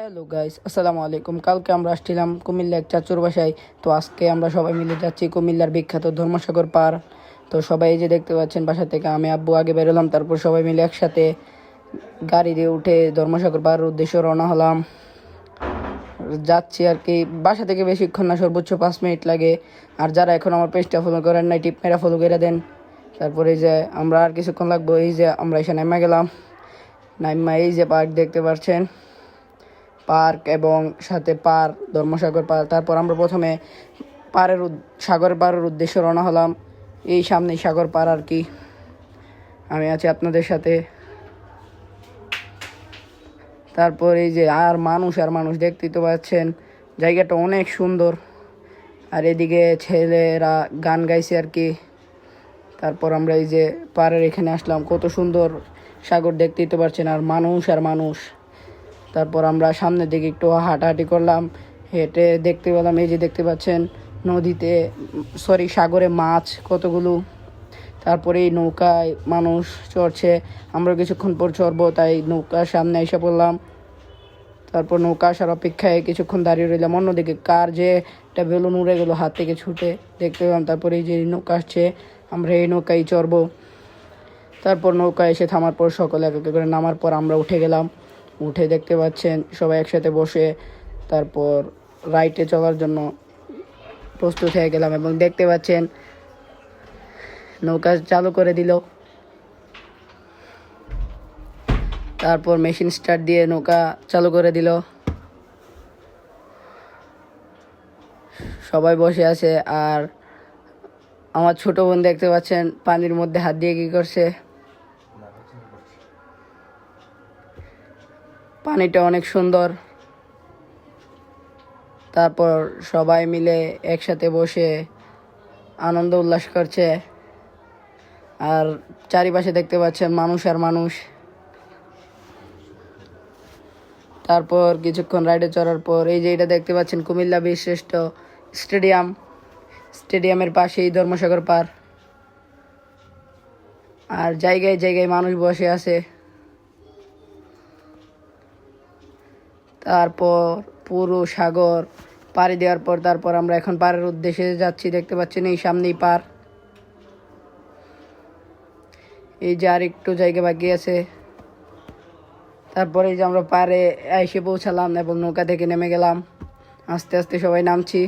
Hello guys, আসসালামু আলাইকুম। কালকে আমরা আসছিলাম কুমিল্লা এক চাচুর বাসায়। তো আজকে আমরা সবাই মিলে যাচ্ছি কুমিল্লার বিখ্যাত ধর্মসাগর পার। তো সবাই এই যে দেখতে পাচ্ছেন, বাসা থেকে আমি আব্বু আগে বেরোলাম, তারপর সবাই মিলে একসাথে গাড়ি দিয়ে উঠে ধর্মসাগর পার উদ্দেশ্যে রওনা হলাম। যাচ্ছি আর কি, বাসা থেকে বেশিক্ষণ না, সর্বোচ্চ 5 মিনিট লাগে। আর যারা এখন আমার পেজটা ফলো করেন নাই, টিপ মেরা ফলো করে দেন। তারপরে এই যে আমরা আর কিছুক্ষণ লাগবো, এই যে আমরা এসে নাইমা গেলাম। নাইমা এই যে পার্ক দেখতে পাচ্ছেন, পার্ক এবং সাথে পার, ধর্মসাগর পার। তারপর আমরা প্রথমে সাগর পাড়ের উদ্দেশ্যে রওনা হলাম। এই সামনেই সাগর পার আর কি, আমি আছি আপনাদের সাথে। তারপর এই যে আর মানুষ দেখতেই তো পাচ্ছেন, জায়গাটা অনেক সুন্দর। আর এদিকে ছেলেরা গান গাইছে আর কি। তারপর আমরা এই যে পাড়ের এখানে আসলাম, কত সুন্দর সাগর দেখতেই তো পাচ্ছেন, আর মানুষ। তারপর আমরা সামনের দিকে একটু হাঁটাহাঁটি করলাম, হেঁটে দেখতে পেলাম এই যে দেখতে পাচ্ছেন নদীতে, সাগরে মাছ কতগুলো। তারপরে এই নৌকায় মানুষ চড়ছে, আমরা কিছুক্ষণ পর চড়বো, তাই নৌকার সামনে এসে পড়লাম। তারপর নৌকা আসার অপেক্ষায় কিছুক্ষণ দাঁড়িয়ে রইলাম। অন্যদিকে কার যে একটা বেলুন উড়ে গেলো হাত থেকে ছুটে, দেখতে পেলাম। তারপরে এই যে নৌকা আসছে, আমরা এই নৌকায় চড়বো। তারপর নৌকা এসে থামার পর সকলে এক এক করে নামার পর আমরা উঠে গেলাম। উঠে দেখতে পাচ্ছেন সবাই একসাথে বসে তারপর রাইটে চলার জন্য প্রস্তুত হয়ে গেলাম। এবং দেখতে পাচ্ছেন নৌকা চালু করে দিল। তারপর মেশিন স্টার্ট দিয়ে নৌকা চালু করে দিল। সবাই বসে আছে। আর আমার ছোট বোন দেখতে পাচ্ছেন পানির মধ্যে হাত দিয়ে কি করছে। পানিটা অনেক সুন্দর। তারপর সবাই মিলে একসাথে বসে আনন্দ উল্লাস করছে। আর চারিপাশে দেখতে পাচ্ছেন মানুষ। তারপর কিছুক্ষণ রাইডে চড়ার পর এই যে এটা দেখতে পাচ্ছেন কুমিল্লা বীরশ্রেষ্ঠ স্টেডিয়ামের পাশেই ধর্মসাগর পার। আর জায়গায় মানুষ বসে আছে। তারপর পুরো সাগর পাড়ি দেওয়ার পর তারপর আমরা এখন পাড়ের উদ্দেশ্যে যাচ্ছি। দেখতে পাচ্ছেন এই সামনেই পার। এই যে আর একটু জায়গা বাকি আছে। তারপরে এই যে আমরা পাড়ে এসে পৌঁছালাম এবং নৌকা থেকে নেমে গেলাম। আস্তে আস্তে সবাই নামছি।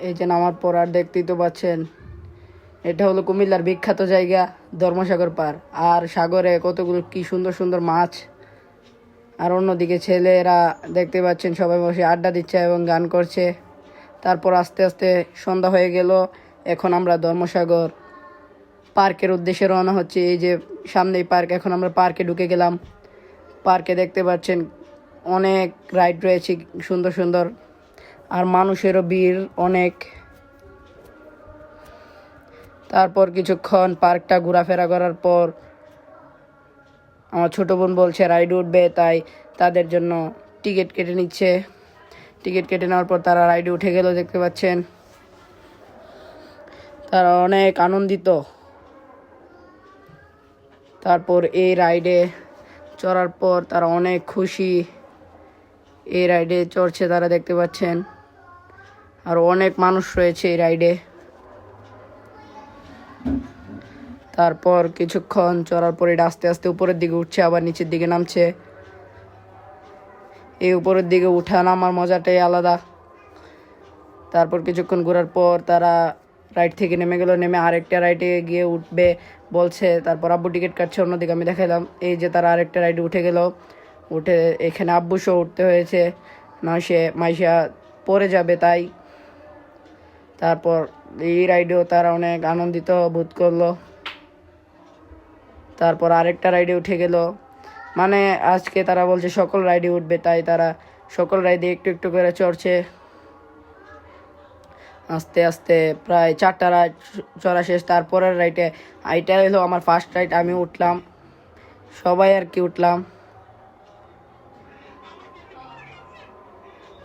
এই যে নামার পর আর দেখতেই তো পাচ্ছেন, এটা হলো কুমিল্লার বিখ্যাত জায়গা ধর্মসাগর পার। আর সাগরে কতগুলো কি সুন্দর মাছ। আর অন্যদিকে ছেলেরা দেখতে পাচ্ছেন সবাই বসে আড্ডা দিচ্ছে এবং গান করছে। তারপর আস্তে আস্তে সন্ধ্যা হয়ে গেল। এখন আমরা ধর্মসাগর পার্কের উদ্দেশ্যে রওনা হচ্ছে। এই যে সামনেই পার্ক, এখন আমরা পার্কে ঢুকে গেলাম। পার্কে দেখতে পাচ্ছেন অনেক রাইড রয়েছে সুন্দর। আর মানুষেরও ভিড় অনেক। তারপর কিছুক্ষণ পার্কটা ঘোরাফেরা করার পর আমার ছোট বোন বলছে রাইড উঠবে, তাই তাদের জন্য টিকিট কেটে নিচ্ছে। টিকিট কেটে নেওয়ার পর তারা রাইডে উঠে গেল। দেখতে পাচ্ছেন তারা অনেক আনন্দিত। তারপর এই রাইডে চড়ার পর তারা অনেক খুশি। এই রাইডে চড়ছে তারা, দেখতে পাচ্ছেন। আর অনেক মানুষ রয়েছে এই রাইডে। তারপর কিছুক্ষণ চড়ার পরে আস্তে আস্তে উপরের দিকে উঠছে, আবার নিচের দিকে নামছে। এই উপরের দিকে উঠা নামার মজাটাই আলাদা। তারপর কিছুক্ষণ ঘোরার পর তারা রাইড থেকে নেমে গেল। নেমে আরেকটা রাইডে গিয়ে উঠবে বলছে। তারপর আব্বু টিকিট কাটছে, অন্যদিকে আমি দেখালাম এই যে তারা আরেকটা রাইডে উঠে গেল। উঠে এখানে আব্বু সহ উঠতে হয়েছে, নয় সে মাইশা পড়ে যাবে তাই। তারপর এই রাইডেও তারা অনেক আনন্দিত বোধ করলো। তারপর আরেকটা রাইডে উঠে গেল। মানে আজকে তারা বলছে সকল রাইডে উঠবে, তাই তারা সকল রাইডে একটু করে চড়ছে। আস্তে আস্তে প্রায় 4টা রাইড চড়া শেষ। তারপরের রাইডে, এইটা হলো আমার ফার্স্ট রাইড, আমি উঠলাম, সবাই আর কি উঠলাম,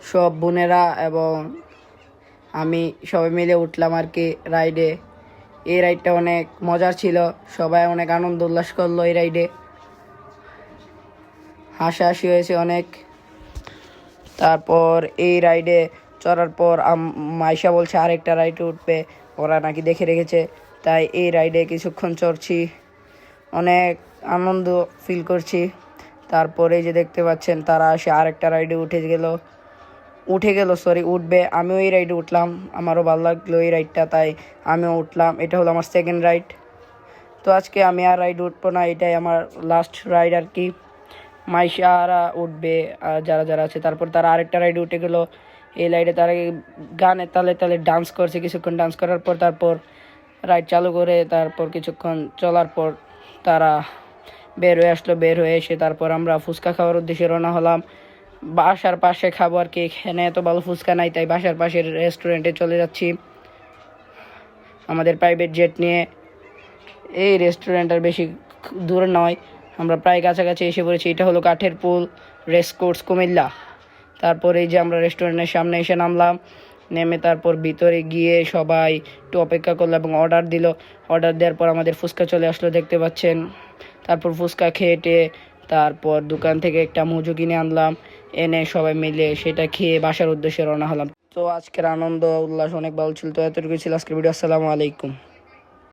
সব বোনেরা এবং আমি সবাই মিলে উঠলাম আর কি রাইডে। এই রাইডটা অনেক মজার ছিল, সবাই অনেক আনন্দ উল্লাস করলো এই রাইডে, হাসাহাসি হয়েছে অনেক। তারপর এই রাইডে চড়ার পর মাইশা বলছে আরেকটা রাইডে উঠবে, ওরা নাকি দেখে রেখেছে, তাই এই রাইডে কিছুক্ষণ চড়ছি, অনেক আনন্দ ফিল করছি। তারপরে যে দেখতে পাচ্ছেন তারা এসে আরেকটা রাইডে উঠবে, আমিও এই রাইডে উঠলাম, আমারও ভালো লাগলো এই রাইডটা, তাই আমিও উঠলাম। এটা হলো আমার সেকেন্ড রাইড। তো আজকে আমি আর রাইড উঠবো না, এটাই আমার লাস্ট রাইড আর কি। মাইশারা উঠবে যারা যারা আছে, তারপর তারা আরেকটা রাইডে উঠে গেলো। এই রাইডে তারা গানে তালে তালে ডান্স করছে, কিছুক্ষণ ডান্স করার পর তারপর রাইড চালু করে তারপর কিছুক্ষণ চলার পর তারা বের হয়ে আসলো। বের হয়ে এসে তারপর আমরা ফুচকা খাওয়ার উদ্দেশ্যে রওনা হলাম। বাসার পাশে খাবো আর কি, এখানে এত ভালো ফুচকা নাই, তাই বাসার পাশের রেস্টুরেন্টে চলে যাচ্ছি আমাদের প্রাইভেট জেট নিয়ে। এই রেস্টুরেন্টটার বেশি দূর নয়, আমরা প্রায় কাছাকাছি এসে পড়েছি। এটা হলো কাঠের পুল রেসকোর্স কুমিল্লা। তারপর এই যে আমরা রেস্টুরেন্টের সামনে এসে নামলাম, নেমে তারপর ভিতরে গিয়ে সবাই একটু অপেক্ষা করলো এবং অর্ডার দিল। অর্ডার দেওয়ার পর আমাদের ফুচকা চলে আসলো, দেখতে পাচ্ছেন। তারপর ফুচকা খেয়ে তারপর দোকান থেকে একটা মুজু কিনে আনলাম, এনে সবাই মিলে সেটা খেয়ে বাসার উদ্দেশ্যে রওনা হলাম। তো আজকের আনন্দ উল্লাস অনেক ভালো ছিল। তো এতটুকু ছিল আজকের ভিডিও। আসসালামু আলাইকুম।